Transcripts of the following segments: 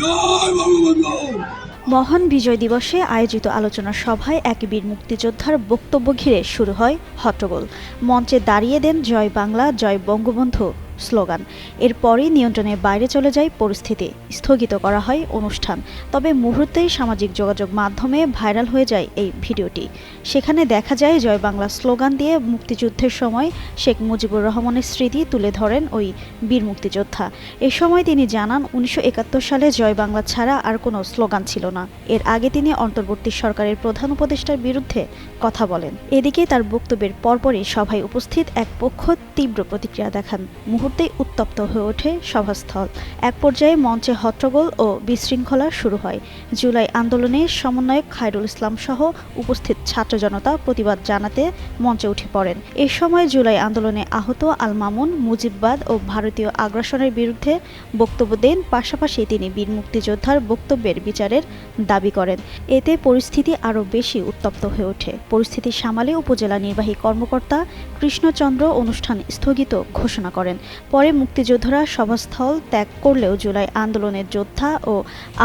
জয় বঙ্গবন্ধু। মহান বিজয় দিবসে আয়োজিত আলোচনা সভায় এক বীর মুক্তিযোদ্ধার বক্তব্য ঘিরে শুরু হয় হট্টগোল। মঞ্চে দাঁড়িয়ে দেন জয় বাংলা জয় বঙ্গবন্ধু স্লোগান। এরপরই নিয়ন্ত্রণের বাইরে চলে যায় পরিস্থিতি, স্থগিত করা হয় অনুষ্ঠান। তবে মুহূর্তেই সামাজিক যোগাযোগ মাধ্যমে ভাইরাল হয়ে যায় এই ভিডিওটি। সেখানে দেখা যায় জয় বাংলা স্লোগান দিয়ে মুক্তিযুদ্ধের সময় শেখ মুজিবুর রহমানের স্মৃতি তুলে ধরেন ওই বীর মুক্তিযোদ্ধা। এ সময় তিনি জানান ১৯৭১ সালে জয় বাংলা ছাড়া আর কোনো স্লোগান ছিল না। এর আগে তিনি অন্তর্বর্তী সরকারের প্রধান উপদেষ্টার বিরুদ্ধে কথা বলেন। এদিকে তার বক্তব্যের পরপরই সভায় উপস্থিত এক পক্ষ তীব্র প্রতিক্রিয়া দেখান। মুহূর্তেই উত্তপ্ত হয়ে ওঠে সভাস্থল। এক পর্যায়ে মঞ্চে হট্টগোল ও বিশৃঙ্খলা শুরু হয়। জুলাই আন্দোলনে সমন্বয়ক খায়রুল ইসলাম সহ উপস্থিত ছাত্র জনতা প্রতিবাদ জানাতে মঞ্চে উঠে পড়েন। এ সময় জুলাই আন্দোলনে আহত আল মামুন মুজিববাদ ও ভারতীয় আগ্রাসনের বিরুদ্ধে বক্তব্য দেন। পাশাপাশি তিনি বীর মুক্তিযোদ্ধার বক্তব্যের বিচারের দাবি করেন। এতে পরিস্থিতি আরও বেশি উত্তপ্ত হয়ে ওঠে। পরিস্থিতি সামালে উপজেলা নির্বাহী কর্মকর্তা কৃষ্ণচন্দ্র অনুষ্ঠান স্থগিত ঘোষণা করেন। পরে মুক্তিযোদ্ধারা সভাস্থল ত্যাগ করলেও জুলাই আন্দোলনের যোদ্ধা ও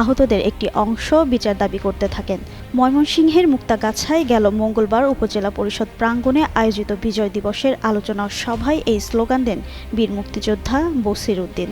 আহতদের একটি অংশ বিচার দাবি করতে থাকেন। ময়মনসিংহের মুক্তাগাছায় গেল মঙ্গলবার উপজেলা পরিষদ প্রাঙ্গণে আয়োজিত বিজয় দিবসের আলোচনা সভায় এই স্লোগান দেন বীর মুক্তিযোদ্ধা বসির উদ্দিন।